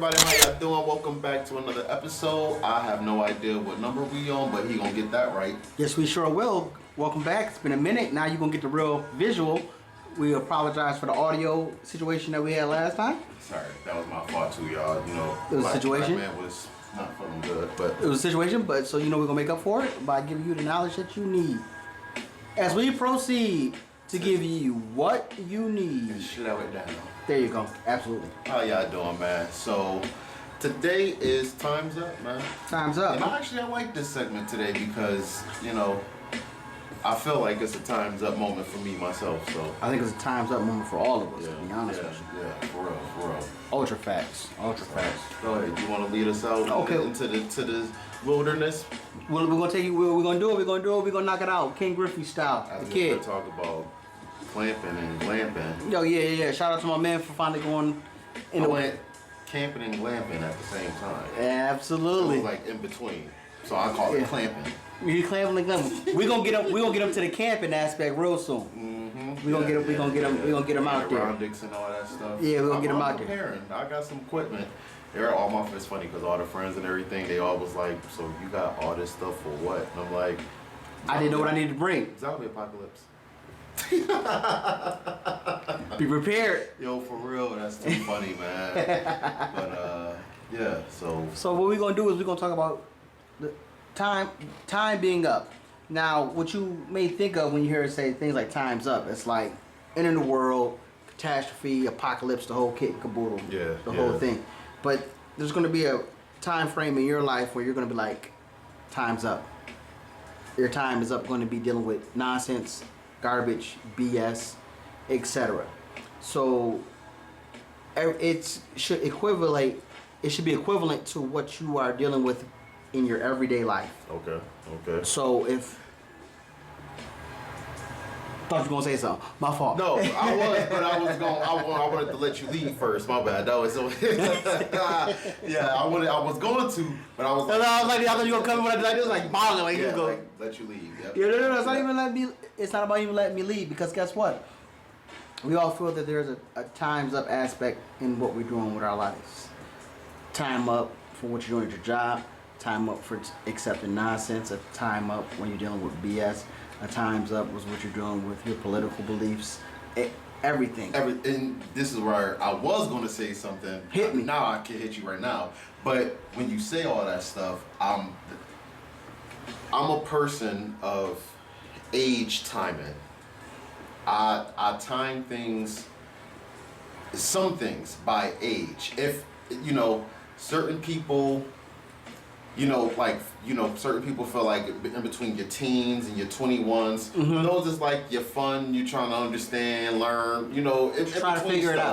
everybody, how y'all doing? Welcome back to another episode. I have no idea what number we on, but he gonna get that right. Yes, we sure will. Welcome back. It's been a minute. Now you're gonna get the real visual. We apologize for the audio situation that we had last time. Sorry, that was my fault too, y'all. You know, It was a situation. Black man was not feeling good, but It was a situation, but so you know we're gonna make up for it by giving you the knowledge that you need. As we proceed to give you what you need. slow it down. There you go. Absolutely. How y'all doing, man? So today is Time's Up, man. Time's up. And I like this segment today because, you know, I feel like it's a Time's Up moment for me myself. So I think it's a time's up moment for all of us, to be honest with you. Yeah, for real. Ultra facts. Go ahead. You want to lead us out into the wilderness? We're gonna take you. We're gonna do it. We're gonna knock it out, King Griffey style. I The was kid. gonna talk about clamping and glamping. Yo, yeah. Shout out to my man for finally going in I the went camping and glamping at the same time. Absolutely. It was like in between, so I call it clamping. We clamping and glamping. We gonna get him. We gonna get him to the camping aspect real soon. Mm-hmm. We gonna get him. We gonna get him. We gonna get him out there. Aeronautics and all that stuff. Yeah, we gonna get him out there. there. I got some equipment. They're all my. It's funny because all the friends and everything, they all was like, "So you got all this stuff for what?" And I'm like, I didn't know what I needed to bring. "Zombie apocalypse." Be prepared. Yo, for real, that's too funny, man. But yeah. So what we gonna do is we gonna talk about the time being up. Now, what you may think of when you hear it say things like "time's up," it's like ending the world, catastrophe, apocalypse, the whole kit and caboodle, the whole thing. But there's gonna be a time frame in your life where you're gonna be like, "Time's up." Your time is up. Going to be dealing with nonsense, garbage, BS, etc. So it should equivalent. It should be equivalent to what you are dealing with in your everyday life. Okay. So if thought you were gonna say something, my fault. No, I was, but I wanted to let you lead first. My bad. That was so. Yeah, I was going to, but I was. I was like, I thought you were gonna come with like this, like bottling, like you go. Like, let you lead. Yep. Yeah, no. It's not even letting me. It's not about even letting me lead because guess what? We all feel that there's a time's up aspect in what we're doing with our lives. Time up for what you're doing at your job. Time up for accepting nonsense. A time up when you're dealing with BS. A time's up was what you're doing with your political beliefs. Everything. And this is where I was going to say something. Hit me. Now I can hit you right now. But when you say all that stuff, I'm a person of age timing. I time things, some things by age. If, you know, certain people, certain people feel like in between your teens and your 21s, those is like your fun, you trying to understand, learn, trying to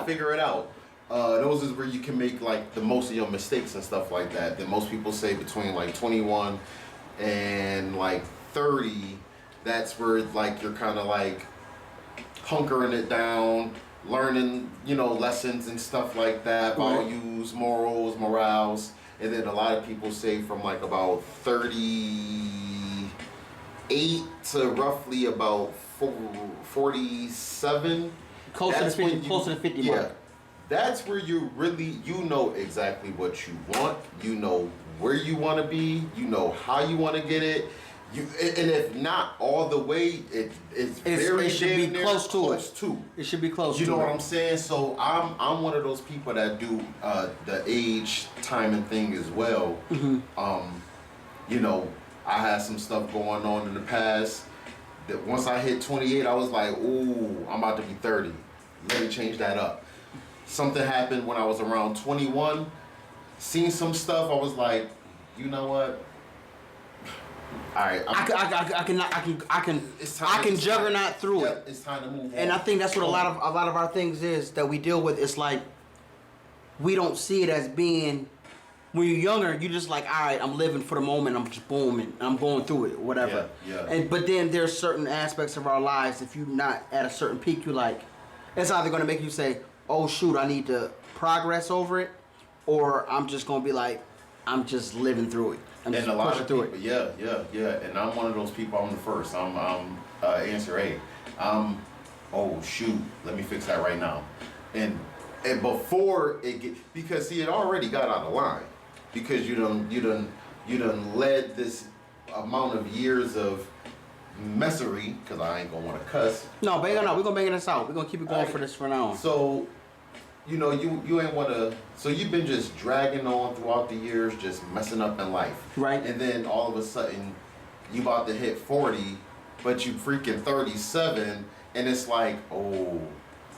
figure it out. Those is where you can make like the most of your mistakes and stuff like that. Then most people say between like 21 and like 30, that's where like you're kind of like hunkering it down, learning, lessons and stuff like that, values, morals, morals. And then a lot of people say from like about 38 to roughly about 47. Close to the 50 mark. That's where you really, know exactly what you want. You know where you want to be. You know how you want to get it. And if not all the way, it should be close to it. It should be close to it. You know what I'm saying? So I'm one of those people that do the age timing thing as well. I had some stuff going on in the past that once I hit 28, I was like, ooh, I'm about to be 30. Let me change that up. Something happened when I was around 21. Seen some stuff, I was like, you know what? All right, I can juggernaut through it. It's time to move on. And I think that's what a lot of our things is that we deal with. It's like we don't see it as being. When you're younger, you just like, all right, I'm living for the moment. I'm just booming. I'm going through it, whatever. Yeah. But then there's certain aspects of our lives. If you're not at a certain peak, you like, it's either going to make you say, oh shoot, I need to progress over it, or I'm just going to be like, I'm just living through it. And a lot of people, yeah. And I'm one of those people. I'm the first. I'm answer A. Oh shoot, let me fix that right now. And and before it get, because see, it already got out of line, because you done led this amount of years of messery, because I ain't gonna want to cuss. No, we're gonna bang this out. We're gonna keep it going Alright. for this for now. So, you ain't want to. So you've been just dragging on throughout the years, just messing up in life, Right. And then all of a sudden, you about to hit 40, but you freaking 37, and it's like, oh,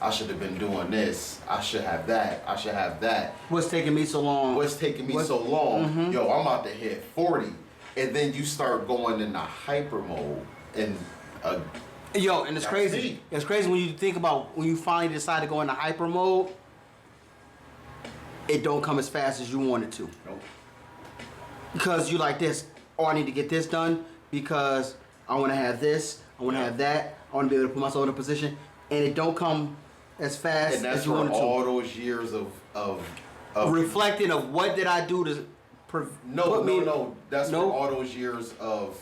I should have been doing this. I should have that. I should have that. What's taking me so long? What's taking me so long? Mm-hmm. Yo, I'm about to hit 40, and then you start going into hyper mode, and Yo, and it's That's crazy. me. It's crazy when you think about when you finally decide to go into hyper mode. It don't come as fast as you want it to. nope. Because you like this, oh, I need to get this done because I want to have this, I want to have that, I want to be able to put myself in a position, and it don't come as fast And that's as you where want it all to. those years of Reflecting of what did I do to no. That's No? where all those years of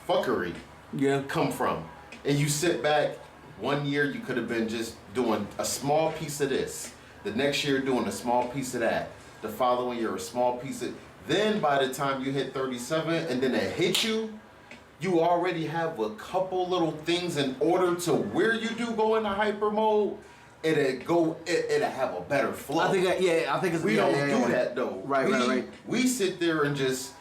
fuckery Yeah. come from. And you sit back, 1 year you could have been just doing a small piece of this. The next year doing a small piece of that. The following year a small piece of. Then by the time you hit 37 and then it hits you, you already have a couple little things in order to where you do go into hyper mode. It'll have a better flow. I think it's We don't do that though. Right, we, right. We sit there and just,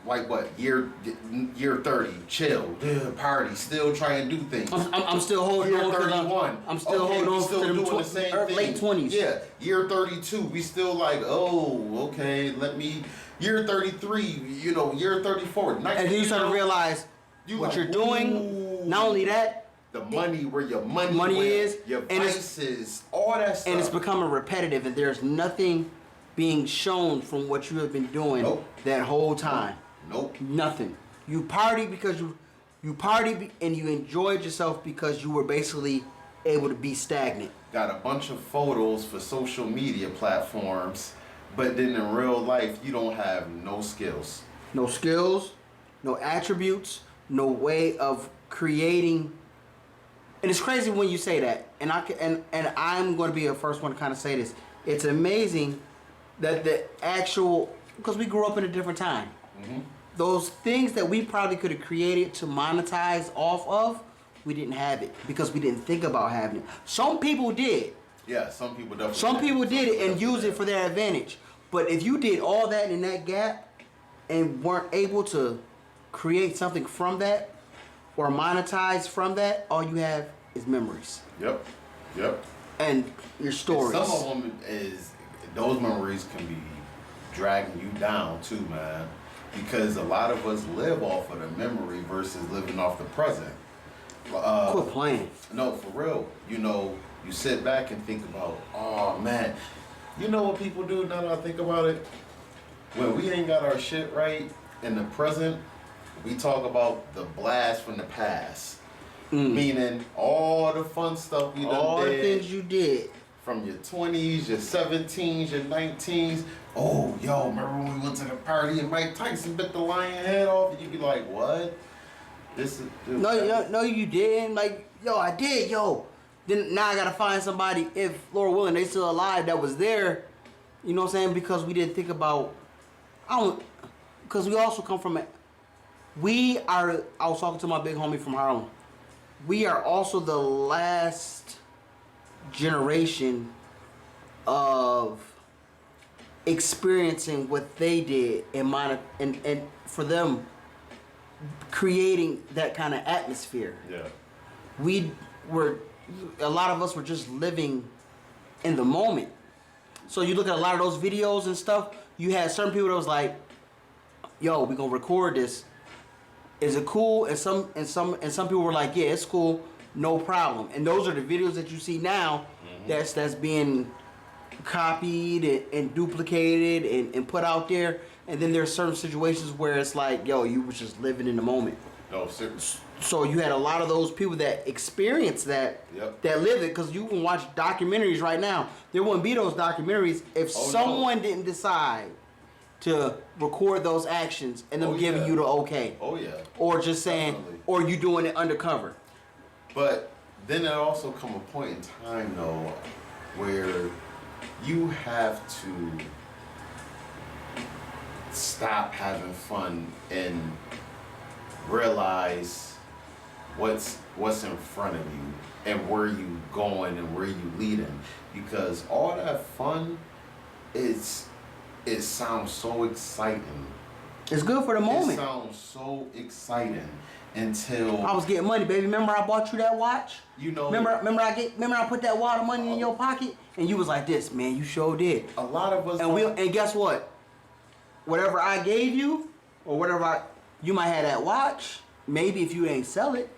like what, year 30, chill, party, still try and do things. I'm still holding Year on. 31, I'm still holding we on still to them doing the same thing. late 20s. Yeah, year 32, we still like, oh, okay, year 33, year 34. And then you start to realize what like, you're doing. ooh. Not only that, The money, where your money Money went, is, your and it's- vices, all that stuff. and it's becoming repetitive, and there's nothing being shown from what you have been doing Nope. that whole time. Nope. Nothing. You party because you party and you enjoyed yourself because you were basically able to be stagnant. Got a bunch of photos for social media platforms, but then in real life, you don't have no skills. No skills, no attributes, no way of creating. And it's crazy when you say that. And I'm going to be the first one to kind of say this. It's amazing that the actual, because we grew up in a different time. Mm-hmm. Those things that we probably could have created to monetize off of, we didn't have it because we didn't think about having it. Some people did. Yeah, some people definitely. Some people did it and used it for their advantage. But if you did all that in that gap and weren't able to create something from that or monetize from that, all you have is memories Yep. and your stories. And some of them those memories can be dragging you down too, man. Because a lot of us live off of the memory versus living off the present. Quit playing. No, for real. You sit back and think about, oh man, you know what people do now that I think about it? When we ain't got our shit right in the present, we talk about the blast from the past. Meaning all the fun stuff we done All the did. things you did. From your 20s, your 17s, your 19s. Oh, yo, remember when we went to the party and Mike Tyson bit the lion head off? And you be like, what? This is... Dude, No, you didn't. Like, yo, I did, yo. Then now I gotta find somebody, if Lord willing, they still alive, that was there. You know what I'm saying? Because we didn't think about... Because we also come from... I was talking to my big homie from Harlem. We are also the last generation of experiencing what they did and for them creating that kind of atmosphere. Yeah. A lot of us were just living in the moment. So you look at a lot of those videos and stuff, you had certain people that was like, yo, we gonna record this. Is it cool? And some people were like, yeah, it's cool, no problem. And those are the videos that you see now that's being copied and duplicated and put out there. And then there's certain situations where it's like, yo, you were just living in the moment. No, seriously. So you had a lot of those people that experienced that, that live it, because you can watch documentaries right now. There wouldn't be those documentaries if someone didn't decide to record those actions and them giving you the okay. Oh yeah. Or just saying, or you doing it undercover. But then there also come a point in time though, where you have to stop having fun and realize what's in front of you and where you going and where you leading, because all that fun it sounds so exciting. It's good for the moment. It sounds so exciting until I was getting money, baby. Remember I bought you that watch? You know. Remember I put that wad of money in your pocket and you was like this, man. You sure did. A lot of us. And guess what? Whatever I gave you, or whatever you might have that watch. Maybe if you ain't sell it,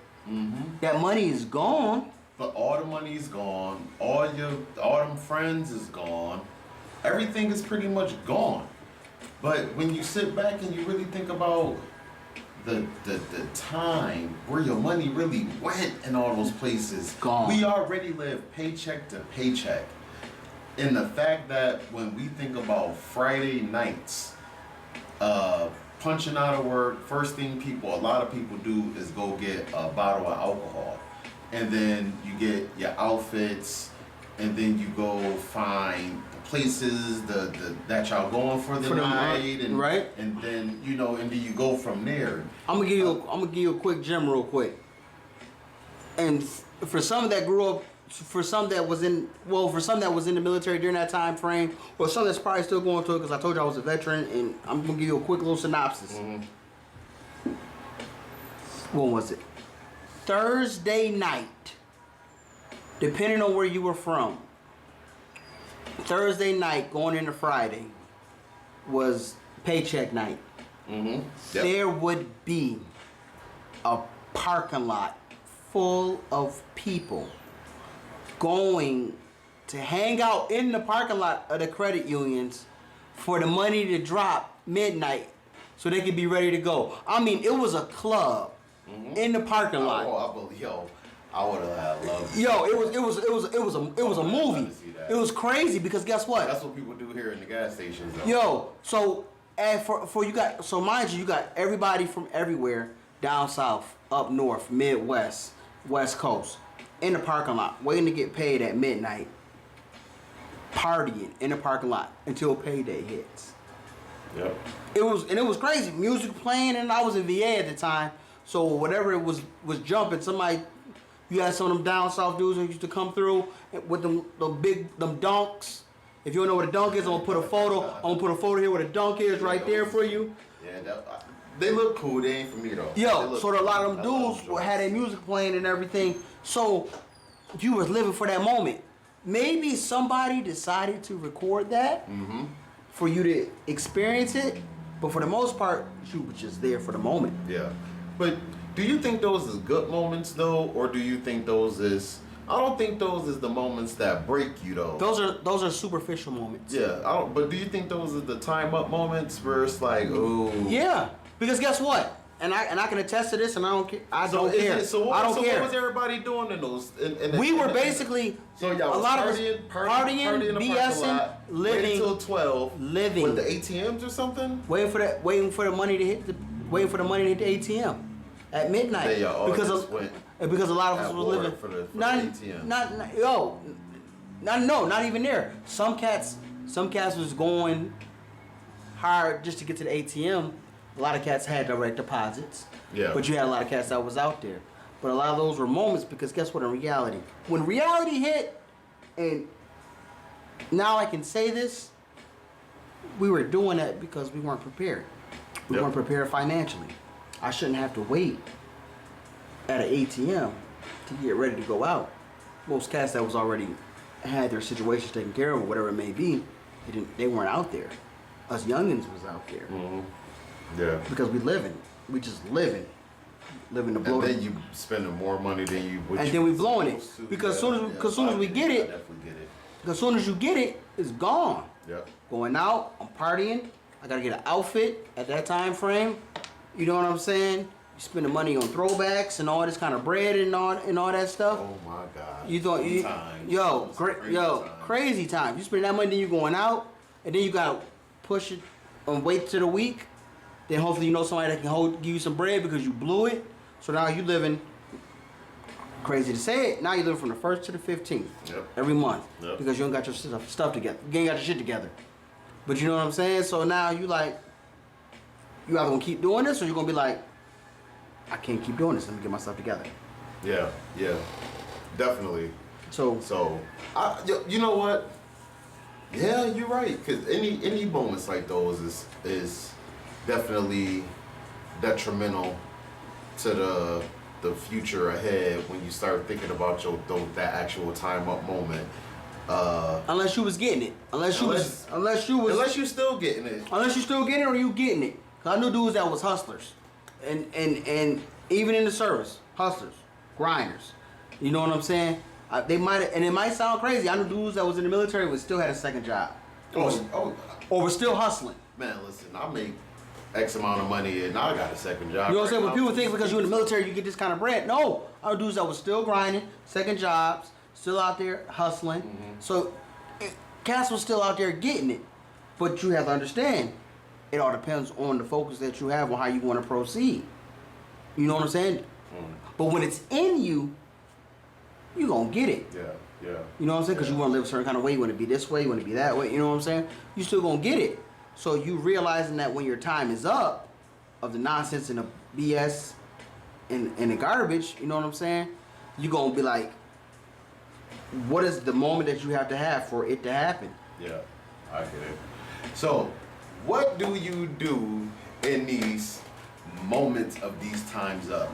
that money is gone. But all the money is gone. All them friends is gone. Everything is pretty much gone. But when you sit back and you really think about the time where your money really went in all those places, gone. We already live paycheck to paycheck. And the fact that when we think about Friday nights, punching out of work, first thing a lot of people do is go get a bottle of alcohol. And then you get your outfits, and then you go find the places that y'all going for the night, and right, and then and then you go from there. I'm gonna give you a quick gem real quick. And for some that grew up, for some that was in the military during that time frame, or some that's probably still going through it, because I told you I was a veteran, and I'm gonna give you a quick little synopsis. When was it? Thursday night, depending on where you were from. Thursday night going into Friday was paycheck night. Yep. There would be a parking lot full of people going to hang out in the parking lot of the credit unions for the money to drop midnight so they could be ready to go. I mean, it was a club in the parking lot. I would have loved it. Yo, it was a movie. It was crazy because guess what? That's what people do here in the gas stations, though. Yo, so mind you got everybody from everywhere down south, up north, Midwest, West Coast, in the parking lot, waiting to get paid at midnight, partying in the parking lot until payday hits. Yep. It was crazy. Music playing, and I was in VA at the time, so whatever it was jumping. You had some of them down south dudes who used to come through with them dunks. If you don't know what a dunk is, I'm gonna put a photo here where the dunk is right there for you. Yeah, they look cool. They ain't for me though. Yo, so a lot of them dudes had their music playing and everything. So you was living for that moment. Maybe somebody decided to record that for you to experience it, but for the most part, you were just there for the moment. Yeah, but do you think those is good moments though, or do you think those is? I don't think those is the moments that break you though. Those are superficial moments. Yeah, But do you think those are the time up moments where it's like, oh? Yeah, because guess what? And I can attest to this, and I don't care. I don't care. What was everybody doing in those? We were basically so y'all a lot partying of BSing, living until 12, living with the ATMs or something. Waiting for the money to hit the ATM at midnight because a lot of us were living for the ATM. Not even there. Some cats was going hard just to get to the ATM. A lot of cats had direct deposits. Yeah. But you had a lot of cats that was out there. But a lot of those were moments because guess what? In reality, when reality hit, and now I can say this, we were doing that because we weren't prepared. We weren't prepared financially. I shouldn't have to wait at an ATM to get ready to go out. Most cats that was already had their situations taken care of, or whatever it may be, they weren't out there. Us youngins was out there. Yeah. Because we just living the blow. And then you spending more money than you. And then we blowing it because soon as we get it, because soon as you get it, it's gone. Yep. Going out, I'm partying. I gotta get an outfit at that time frame. You know what I'm saying? You spending money on throwbacks and all this kind of bread and all that stuff. Oh my God. You thought crazy time. You spend that money, then you going out, and then you gotta push it and wait till the week. Then hopefully you know somebody that can give you some bread because you blew it. So now you living crazy to say it, now you live from the 1st to the 15th. Yep. Every month. Yep. Because you don't got your stuff together. You ain't got your shit together. But you know what I'm saying? So now you like, you either gonna keep doing this or you're gonna be like, I can't keep doing this. Let me get my stuff together. Yeah, definitely. So You know what? Yeah, you're right. Because any moments like those is definitely detrimental to the future ahead when you start thinking about that actual time up moment. unless you was getting it, unless you still getting it, unless you still getting it or you getting it. Cause I knew dudes that was hustlers, and even in the service, hustlers, grinders. You know what I'm saying? They might, and it might sound crazy. I knew dudes that was in the military but still had a second job, or was still hustling. Man, listen, I make X amount of money and I got a second job. You know what I'm saying? right When now. people think because you're in the military you get this kind of bread. No, I knew dudes that was still grinding, second jobs, still out there hustling. Mm-hmm. So, Cass was still out there getting it, but you have to understand. It all depends on the focus that you have on how you want to proceed. You know what I'm saying? But when it's in you, you gonna get it. Yeah. You know what I'm saying? Because you want to live a certain kind of way. You want to be this way. You want to be that way. You know what I'm saying? You still gonna get it. So you realizing that when your time is up, of the nonsense and the BS and the garbage, you know what I'm saying? You gonna be like, what is the moment that you have to have for it to happen? Yeah, I get it. So, what do you do in these moments of these times up?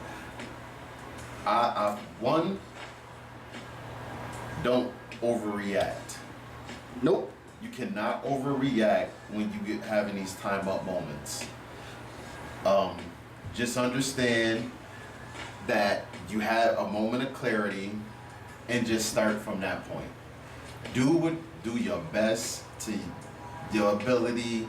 One, don't overreact. Nope. You cannot overreact when you get having these time up moments. Just understand that you had a moment of clarity and just start from that point. Do your best to your ability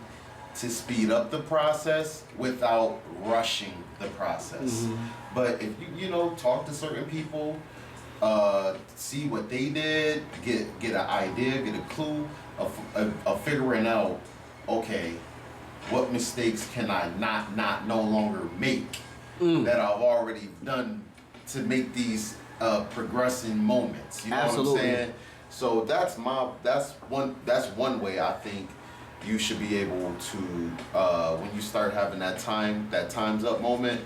to speed up the process without rushing the process. Mm-hmm. But if you talk to certain people, see what they did, get an idea, get a clue of figuring out, okay, what mistakes can I not no longer make that I've already done to make these progressing moments. You know Absolutely. what I'm saying? So that's one way I think you should be able to when you start having that time's up moment,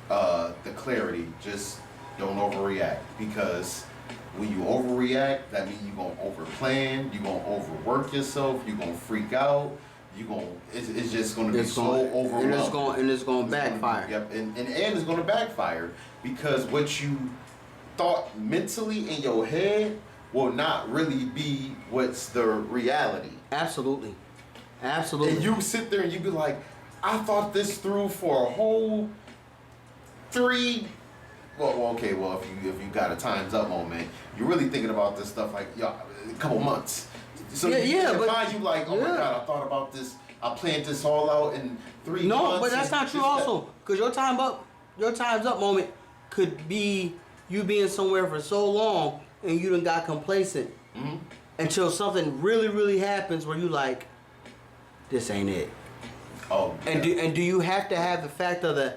the clarity, just don't overreact, because when you overreact, that means you're gonna overplan, you're gonna overwork yourself, you're gonna freak out, it's just gonna be so overwhelming. And it's gonna backfire. Yep, and it's gonna backfire, because what you thought mentally in your head will not really be what's the reality. Absolutely. And you sit there and you be like, I thought this through for a whole 3. Well, if you got a time's up moment, you're really thinking about this stuff like a couple months. So but you like, oh my God, I thought about this. I planned this all out in 3 months. No, but that's not true also. Because your time's up moment could be you being somewhere for so long and you done got complacent until something really, really happens where you like, this ain't it. Oh. And do you have to have the fact of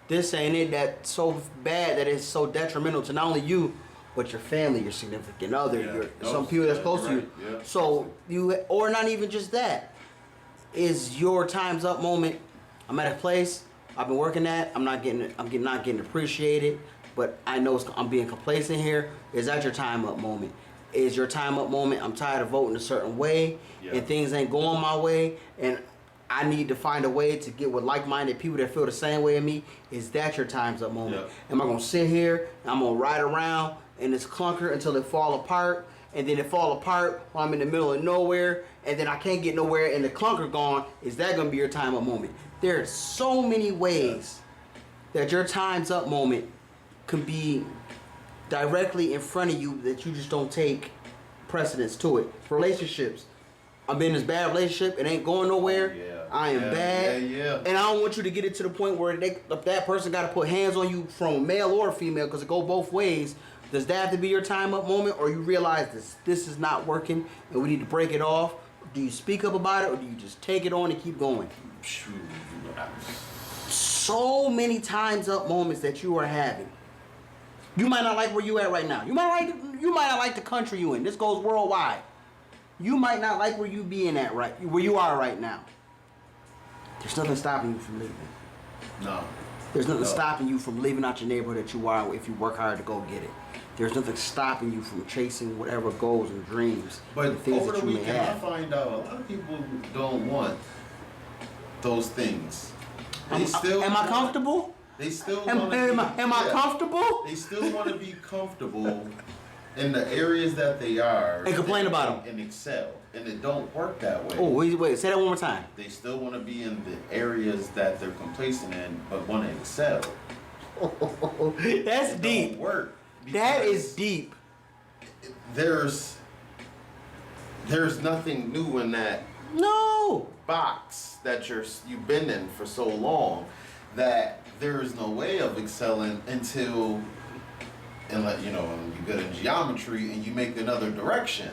this ain't it that's so bad that it's so detrimental to not only you, but your family, your significant other, some people that's close to you. Yeah. So or not even just that, is your time's up moment. I'm at a place I've been working at. I'm not getting appreciated, but I know I'm being complacent here. Is that your time up moment? Is your time up moment? I'm tired of voting a certain way, and things ain't going my way, and I need to find a way to get with like-minded people that feel the same way as me. Is that your time's up moment? Yep. Am I gonna sit here and I'm gonna ride around in this clunker until it fall apart, and then it fall apart while I'm in the middle of nowhere, and then I can't get nowhere and the clunker gone? Is that gonna be your time up moment? There are so many ways that your time's up moment can be directly in front of you that you just don't take precedence to it. Relationships. I'm in this bad relationship. It ain't going nowhere. I am bad. And I don't want you to get it to the point where that person got to put hands on you from male or female, because it go both ways. Does that have to be your time up moment, or you realize this is not working and we need to break it off? Do you speak up about it, or do you just take it on and keep going? So many times up moments that you are having. You might not like where you at right now. You might not like the country you in. This goes worldwide. You might not like where you where you are right now. There's nothing stopping you from leaving. No. There's nothing stopping you from leaving out your neighborhood that you are if you work hard to go get it. There's nothing stopping you from chasing whatever goals and dreams But and things over that the you may weekend, I have. find out a lot of people don't want those things. Am I comfortable? They still Am want to am I comfortable? They still want to be comfortable in the areas that they are And complain about them. and excel, and it don't work that way. Oh, wait, say that one more time. They still want to be in the areas that they're complacent in, but want to excel. That's It deep. don't work. That because is deep. There's nothing new in that No. box that you've been in for so long that there is no way of excelling until you get in geometry and you make another direction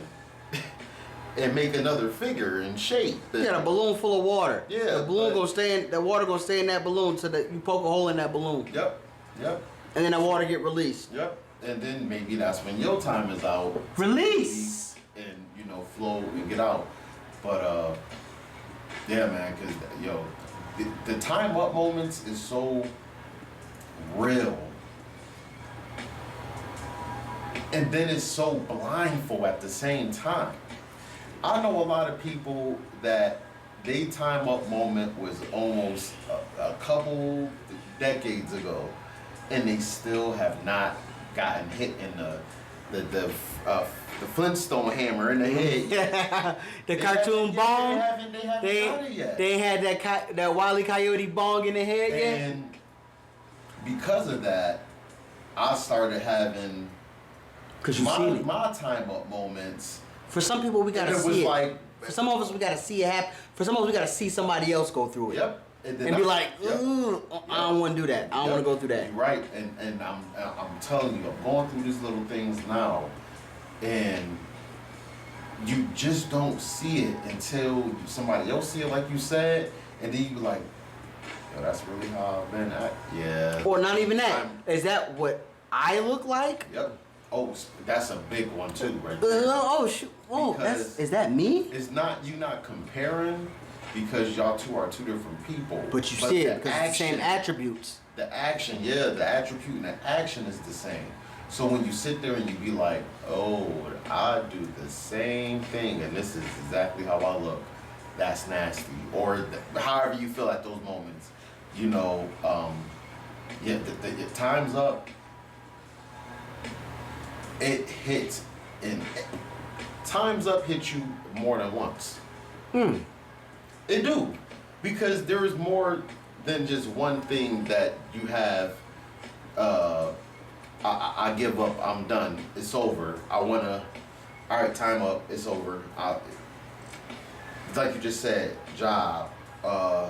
and make another figure and shape. You got a balloon full of water. Yeah, The balloon gonna stay in. That water gonna stay in that balloon so that you poke a hole in that balloon, Yep. and then that water get released. Yep. And then maybe that's when your time is out. Release. And flow and get out. But yeah, man, because the time up moments is so real, and then it's so blindfold at the same time. I know a lot of people that they time up moment was almost a couple decades ago, and they still have not gotten hit in the Flintstone hammer in the head. The cartoon bong. They haven't done it yet. They had that Wile E. Coyote bong in the head yet. And because of that, I started having Cause you seen it. my time up moments. For some people, we gotta And it was see it. like- For some of us, we gotta see it happen. For some of us, we gotta see somebody else go through it. Yep. then And be like, yep. I don't want to do that. I don't want to go through that. You're right, and I'm telling you, I'm going through these little things now, and you just don't see it until somebody else see it, like you said, and then you be like, yo, that's really how I've been at. Yeah. Or not even that. Is that what I look like? Yep. Oh, that's a big one too, right there. Oh shoot! Oh, Because is that me? It's not you not comparing because y'all two are two different people. But you see it the because it's the same attributes. The action, yeah, the attribute and the action is the same. So when you sit there and you be like, oh, I do the same thing and this is exactly how I look, that's nasty. Or however you feel at those moments. The time's up. It hits and time's up hits you more than once. It do. Because there is more than just one thing that you have, I give up, I'm done, it's over. Alright, time up, it's over. It's like you just said, job.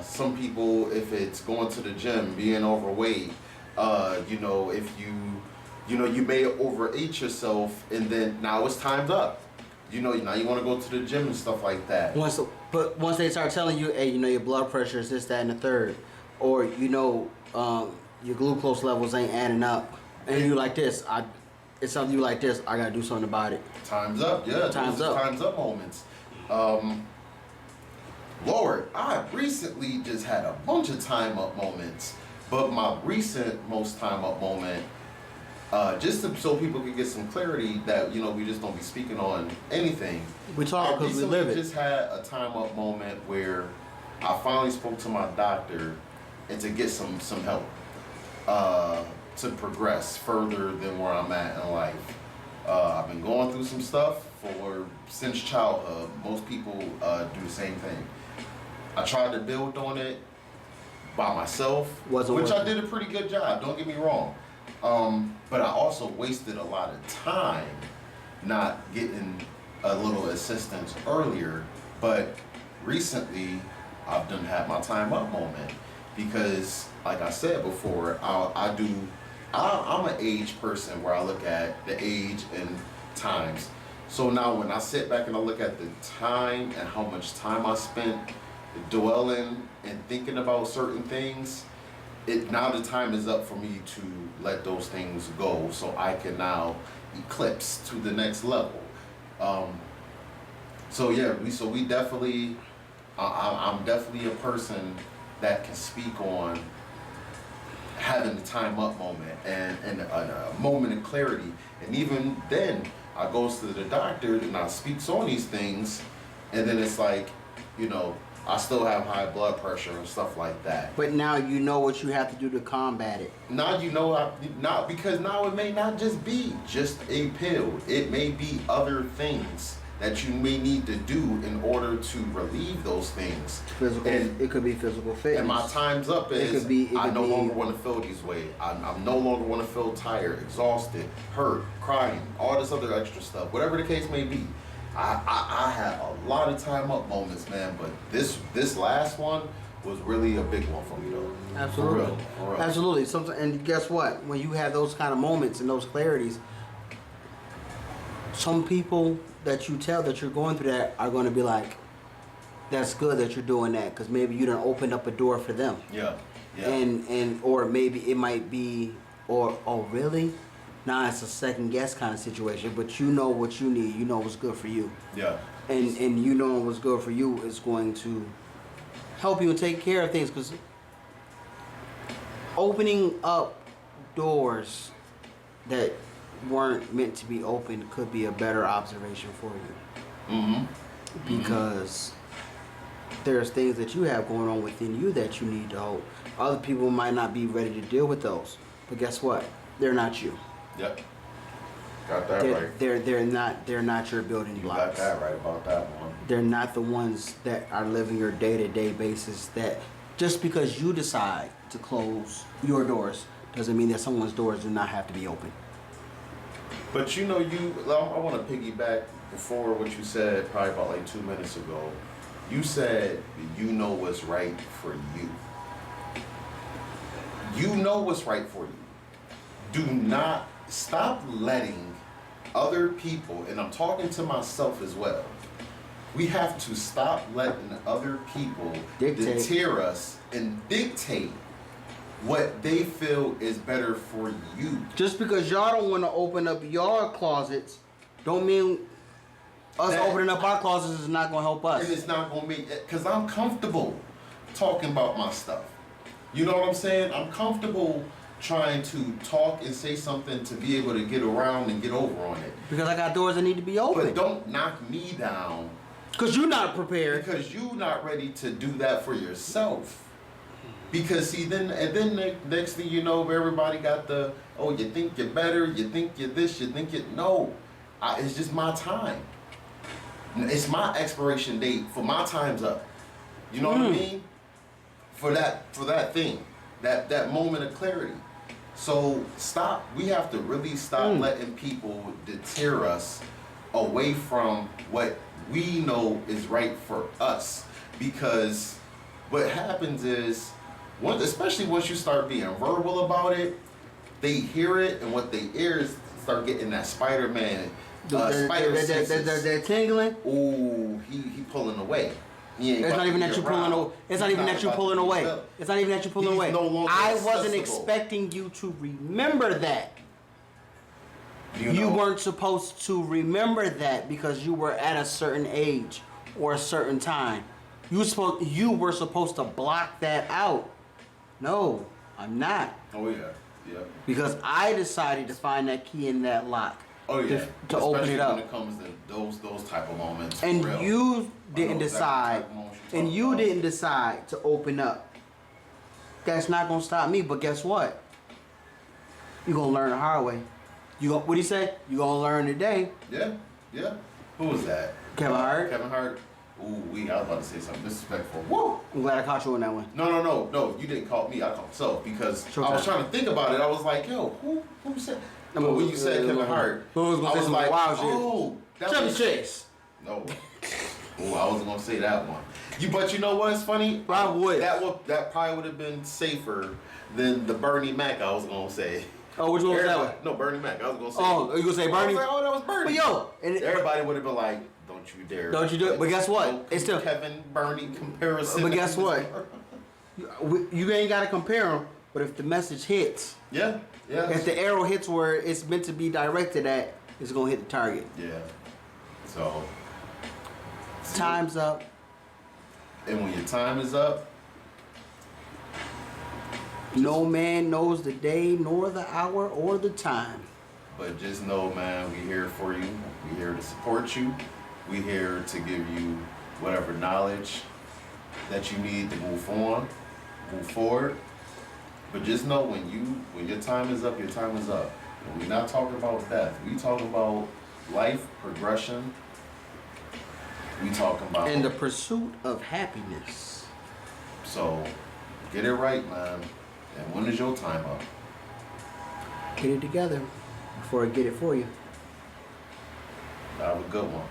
Some people, if it's going to the gym, being overweight, if you may overeat yourself and then now it's time's up. Now you want to go to the gym and stuff like that. Once they start telling you, hey, your blood pressure is this, that, and the third, or your glucose levels ain't adding up, and you like this, it's something you like this, I gotta do something about it. Time's up, yeah. Time's up. Time's up moments. Lord, I recently just had a bunch of time up moments, but my recent most time up moment, so people can get some clarity that we just don't be speaking on anything. We talk because we live it. Just had a time up moment where I finally spoke to my doctor and to get some help to progress further than where I'm at in life. I've been going through some stuff since childhood. Most people do the same thing. I tried to build on it by myself, which I did a pretty good job. Don't get me wrong. But I also wasted a lot of time not getting a little assistance earlier. But recently, I've had my time up moment because, like I said before, I'm an age person where I look at the age and times. So now when I sit back and I look at the time and how much time I spent dwelling and thinking about certain things, now the time is up for me to let those things go, so I can now eclipse to the next level. So yeah, we definitely, I'm definitely a person that can speak on having the time up moment and a moment of clarity. And even then, I goes to the doctor and I speaks on these things, and then it's like, you know, I still have high blood pressure and stuff like that. But now you know what you have to do to combat it. Now you know, not because now it may not just be just a pill. It may be other things that you may need to do in order to relieve those things. Physical, and it could be physical fitness. And my time's up is I no longer want to feel these ways. I'm no longer want to feel tired, exhausted, hurt, crying, all this other extra stuff. Whatever the case may be. I had a lot of time up moments, man, but this last one was really a big one for me though. Absolutely. For real. Absolutely. And guess what? When you have those kind of moments and those clarities, some people that you tell that you're going through that are going to be like, that's good that you're doing that, because maybe you done opened up a door for them. Yeah. And or maybe it might be, or oh really? Nah, it's a second guess kind of situation, but you know what you need. You know what's good for you. Yeah. And you know what's good for you is going to help you take care of things, because opening up doors that weren't meant to be opened could be a better observation for you. Mm-hmm. Because there's things that you have going on within you that you need to hold. Other people might not be ready to deal with those, but guess what? They're not you. Yep. Got that right. They're not your building blocks. You got that right about that one. They're not the ones that are living your day-to-day basis. That just because you decide to close your doors doesn't mean that someone's doors do not have to be open. But you know, I want to piggyback before what you said probably about like 2 minutes ago. You said you know what's right for you. You know what's right for you. Do not stop letting other people, and I'm talking to myself as well, we have to stop letting other people deter us and dictate what they feel is better for you. Just because y'all don't want to open up your closets, don't mean us opening up our closets is not going to help us. And it's not going to be, because I'm comfortable talking about my stuff. You know what I'm saying? I'm comfortable trying to talk and say something to be able to get around and get over on it. Because I got doors that need to be open. But don't knock me down. Because you're not prepared. Because you're not ready to do that for yourself. Because see, then the next thing you know, everybody got the, oh, you think you're better, you think you're this, you think you're, no. It's just my time. It's my expiration date for my time's up. You know what I mean? For that thing. That moment of clarity. So stop. We have to really stop letting people deter us away from what we know is right for us. Because what happens is, especially once you start being verbal about it, they hear it, and what they hear is start getting that Spider-Man spider senses. They're tingling. Ooh, he pulling away. It's not even that you're pulling away. It's not even that you're pulling away. It's not even that you're pulling away. I wasn't expecting you to remember that. You weren't supposed to remember that because you were at a certain age or a certain time. You were supposed to block that out. No, I'm not. Oh yeah, yeah. Because I decided to find that key in that lock. Oh yeah. To open it up. Especially when it comes to those type of moments. And you didn't decide. And you didn't decide to open up. That's not gonna stop me. But guess what? You're gonna learn the hard way. What do you say? You gonna learn today. Yeah, yeah. Who was that? Kevin Hart. Kevin Hart. Ooh, I was about to say something disrespectful. Woo! I'm glad I caught you on that one. No. You didn't call me. I called myself because I was trying to think about it. I was like, yo, who said? But when you said Kevin Hart, I was like, oh, Chevy Chase. No. Oh, I wasn't gonna say that one. But you know what's funny? Probably. That probably would have been safer than the Bernie Mac. I was gonna say. Oh, which one was that one? No, Bernie Mac. I was gonna say. Oh, you gonna say Bernie? I was like, oh, that was Bernie. But yo, everybody would have been like, don't you dare. Don't you do it? But guess what? No It's still Kevin Bernie comparison. But guess what? You ain't gotta compare them But if the message hits, Yeah. if the arrow hits where it's meant to be directed at, it's gonna hit the target. Yeah. So. Time's up. And when your time is up, No man knows the day, nor the hour, or the time. but just know, man, we here for you. We here to support you. We here to give you whatever knowledge that you need to move forward. But just know when your time is up, your time is up. And we're not talking about death. We talking about life progression. We talking about In the pursuit of happiness. So get it right, man. And when is your time up? Get it together before I get it for you. Have a good one.